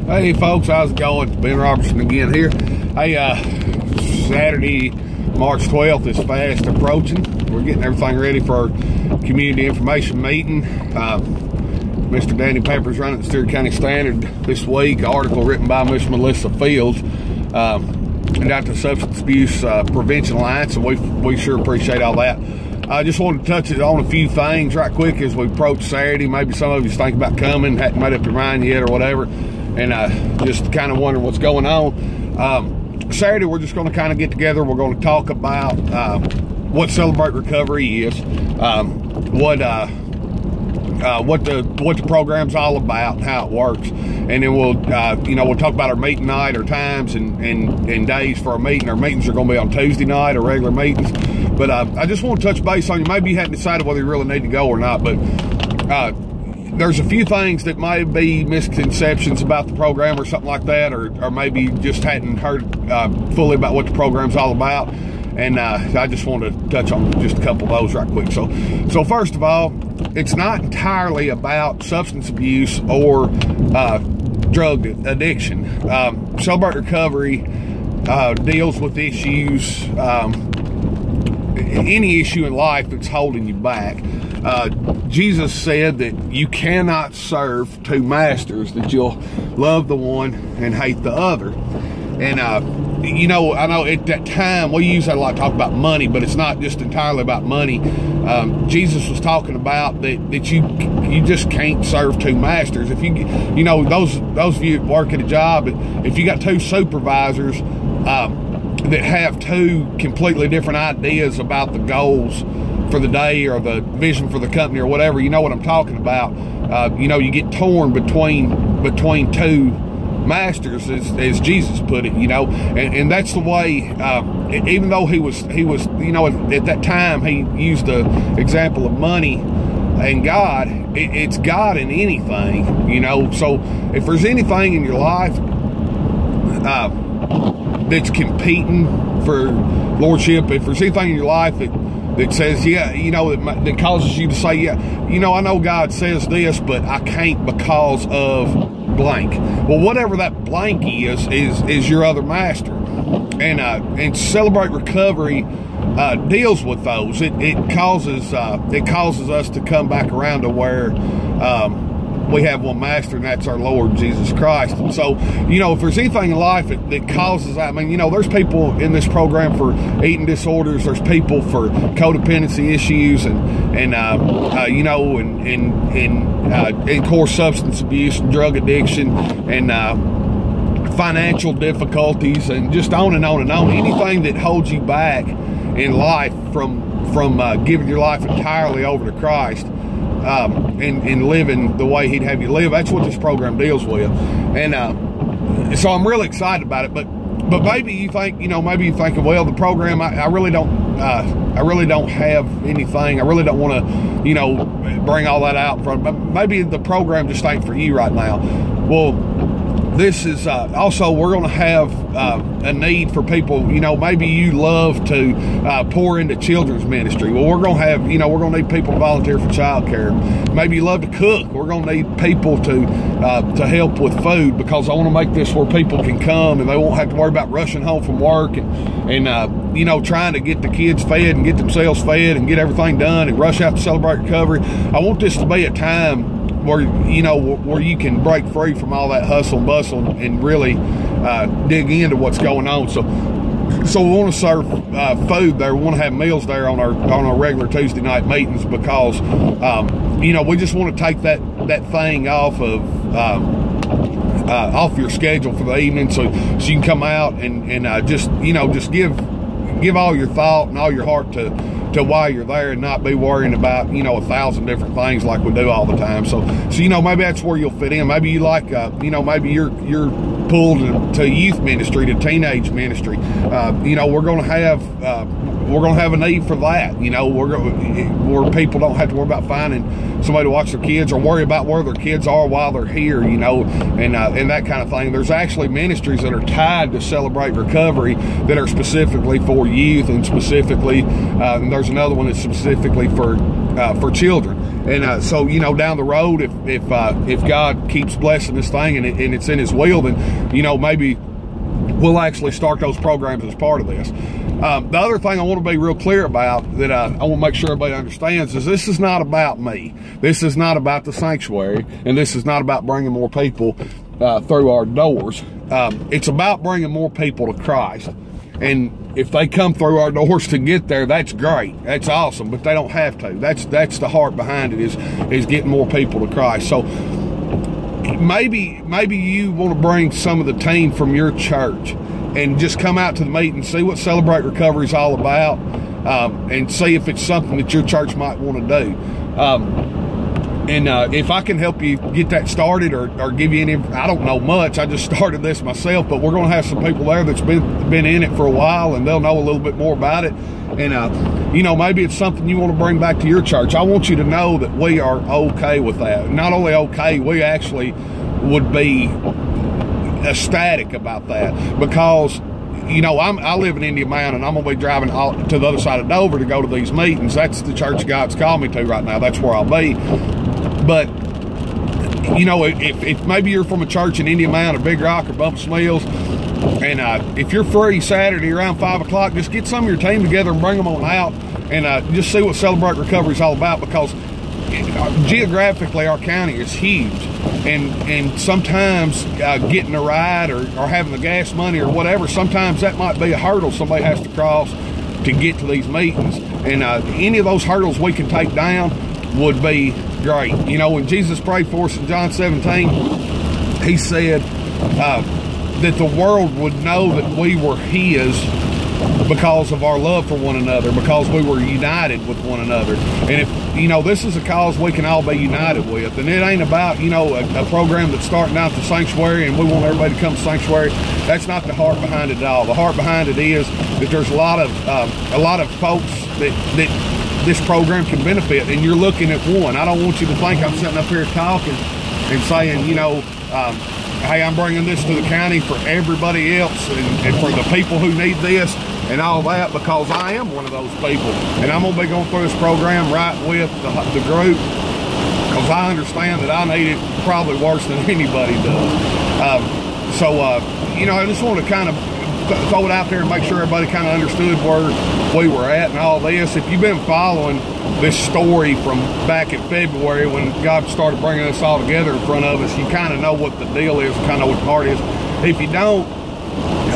Hey folks, how's it going? It's Ben Robertson again here. Hey, Saturday, March 12th is fast approaching. We're getting everything ready for our community information meeting. Mr. Danny Pepper's running the Stewart County Standard this week. An article written by Miss Melissa Fields about the Substance Abuse Prevention Alliance, and we sure appreciate all that. I just wanted to touch on a few things right quick as we approach Saturday. Maybe some of you think about coming, hadn't made up your mind yet or whatever, and just kind of wondering what's going on. Saturday, we're just going to kind of get together. We're going to talk about what Celebrate Recovery is, what the program's all about, how it works, and then we'll we'll talk about our meeting night, our times, and days for our meeting. Our meetings are going to be on Tuesday night, our regular meetings. But I just want to touch base on you. Maybe you hadn't decided whether you really need to go or not, but there's a few things that may be misconceptions about the program or something like that, or maybe just hadn't heard fully about what the program's all about. And I just want to touch on just a couple of those right quick. So first of all, it's not entirely about substance abuse or drug addiction. Celebrate Recovery deals with issues, any issue in life that's holding you back. Jesus said that you cannot serve two masters, that you'll love the one and hate the other. And I know at that time we use that a lot to talk about money, but it's not just entirely about money. Jesus was talking about that you just can't serve two masters. If those of you that work at a job, if you got two supervisors that have two completely different ideas about the goals for the day or the vision for the company or whatever, you know what I'm talking about. You get torn between two masters, as Jesus put it, and that's the way. Even though he was, at that time he used the example of money and God. It's God in anything, So if there's anything in your life that's competing for lordship, if there's anything in your life that says, that causes you to say, I know God says this, but I can't because of blank. Well, whatever that blank is your other master. And Celebrate Recovery deals with those. It causes us to come back around to where we have one master, and that's our Lord Jesus Christ. And so, if there's anything in life that causes that, there's people in this program for eating disorders, there's people for codependency issues, and of course substance abuse and drug addiction, and financial difficulties, and just on and on and on. Anything that holds you back in life from giving your life entirely over to Christ, and living the way he'd have you live. That's what this program deals with. And so I'm really excited about it. But maybe you think, maybe you're thinking, well, the program, I really don't have anything. I really don't want to, bring all that out in front. But maybe the program just ain't for you right now. Well, this is also, we're going to have a need for people. Maybe you love to pour into children's ministry. Well, we're going to have, we're going to need people to volunteer for childcare. Maybe you love to cook. We're going to need people to help with food, because I want to make this where people can come and they won't have to worry about rushing home from work and trying to get the kids fed and get themselves fed and get everything done and rush out to Celebrate Recovery. I want this to be a time where you can break free from all that hustle and bustle and really dig into what's going on. So we want to serve food there. We want to have meals there on our regular Tuesday night meetings, because we just want to take that thing off your schedule for the evening, so you can come out and just give all your thought and all your heart to why you're there, and not be worrying about 1,000 different things like we do all the time. So maybe that's where you'll fit in. Maybe you like maybe you're pulled to youth ministry, to teenage ministry. We're going to have a need for that. Where people don't have to worry about finding somebody to watch their kids or worry about where their kids are while they're here. And that kind of thing. There's actually ministries that are tied to Celebrate Recovery that are specifically for youth, and specifically, and there's another one that's specifically for children. And so, you know, down the road, if God keeps blessing this thing and it's in His will, then, you know, maybe we'll actually start those programs as part of this. The other thing I want to be real clear about that I want to make sure everybody understands is this is not about me. This is not about the sanctuary, and this is not about bringing more people through our doors. It's about bringing more people to Christ. And if they come through our doors to get there, that's great. That's awesome, but they don't have to. That's the heart behind it, is getting more people to Christ. So maybe you want to bring some of the team from your church and just come out to the meeting, see what Celebrate Recovery is all about, and see if it's something that your church might want to do. And if I can help you get that started or give you any, I don't know much. I just started this myself, but we're going to have some people there that's been in it for a while, and they'll know a little bit more about it. And, you know, maybe it's something you want to bring back to your church. I want you to know that we are okay with that. Not only okay, we actually would be ecstatic about that, because, you know, I live in Indian Mound, and I'm going to be driving to the other side of Dover to go to these meetings. That's the church God's called me to right now. That's where I'll be. But, you know, if maybe you're from a church in Indian Mound or Big Rock or Bumpus Mills, and if you're free Saturday around 5 o'clock, just get some of your team together and bring them on out, and just see what Celebrate Recovery is all about, because geographically our county is huge, and sometimes getting a ride or having the gas money or whatever, sometimes that might be a hurdle somebody has to cross to get to these meetings. And any of those hurdles we can take down would be great. You know, when Jesus prayed for us in John 17, He said that the world would know that we were His because of our love for one another, because we were united with one another. And if, you know, this is a cause we can all be united with, and it ain't about, you know, a program that's starting out the sanctuary and we want everybody to come to sanctuary. That's not the heart behind it at all. The heart behind it is that there's a lot of folks that this program can benefit, and you're looking at one. I don't want you to think I'm sitting up here talking and saying, you know, hey, I'm bringing this to the county for everybody else and for the people who need this and all that, because I am one of those people, and I'm going to be going through this program right with the group, because I understand that I need it probably worse than anybody does. You know, I just want to kind of throw it out there and make sure everybody kind of understood where we were at and all this. If you've been following this story from back in February when God started bringing us all together in front of us, you kind of know what the deal is, kind of what the heart is. If you don't,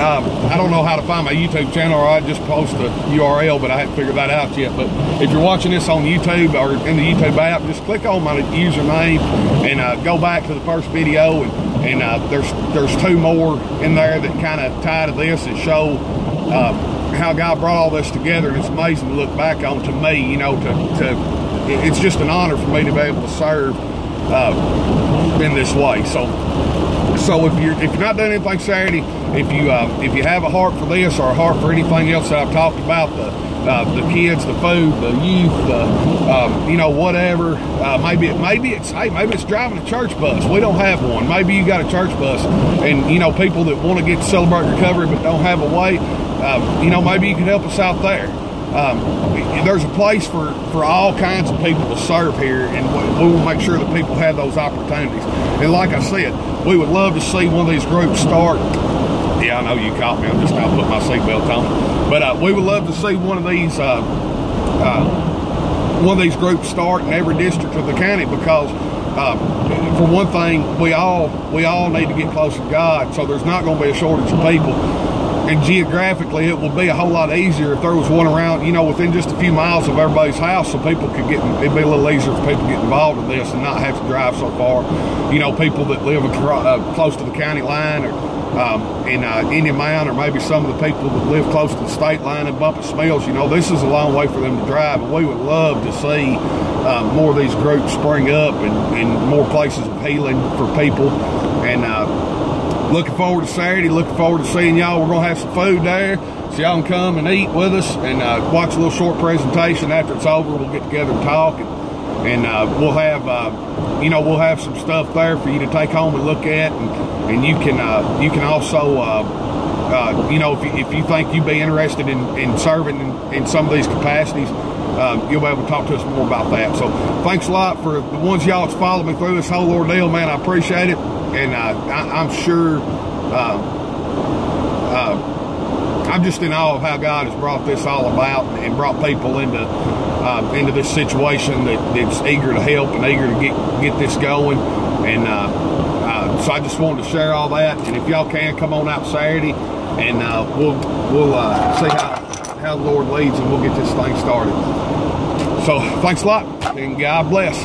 I don't know how to find my YouTube channel, or I just post a URL, but I haven't figured that out yet. But if you're watching this on YouTube or in the YouTube app, just click on my username and go back to the first video, and there's two more in there that kind of tie to this and show how God brought all this together. And it's amazing to look back on. To me, you know, it's just an honor for me to be able to serve in this way. So if you're not doing anything Saturday, if you have a heart for this or a heart for anything else that I've talked about, the kids, the food, the youth, you know, whatever, maybe it's driving a church bus. We don't have one. Maybe you got a church bus, and, you know, people that want to get to Celebrate Recovery but don't have a way, you know, maybe you can help us out there. There's a place for all kinds of people to serve here, and we will make sure that people have those opportunities. And like I said, we would love to see one of these groups start. Yeah, I know you caught me. I'm just now putting my seatbelt on. But we would love to see one of these groups start in every district of the county, because for one thing, we all need to get closer to God. So there's not going to be a shortage of people. And geographically, it would be a whole lot easier if there was one around, you know, within just a few miles of everybody's house, so people could get, it'd be a little easier for people to get involved in this and not have to drive so far. You know, people that live close to the county line, or in Indian Mound, or maybe some of the people that live close to the state line in Bumpus Mills, you know, this is a long way for them to drive. And we would love to see more of these groups spring up and more places of healing for people. And looking forward to Saturday, looking forward to seeing y'all. We're going to have some food there, so y'all can come and eat with us and watch a little short presentation. After it's over, we'll get together and talk, and we'll have, you know, we'll have some stuff there for you to take home and look at, and you can also you know, if you think you'd be interested in serving in some of these capacities, you'll be able to talk to us more about that. So thanks a lot for the ones y'all that's followed me through this whole ordeal, man. I appreciate it, and I'm sure I'm just in awe of how God has brought this all about and brought people into this situation that's eager to help and eager to get this going. And so I just wanted to share all that. And if y'all can, come on out Saturday, and we'll see how the Lord leads, and we'll get this thing started. So thanks a lot, and God bless.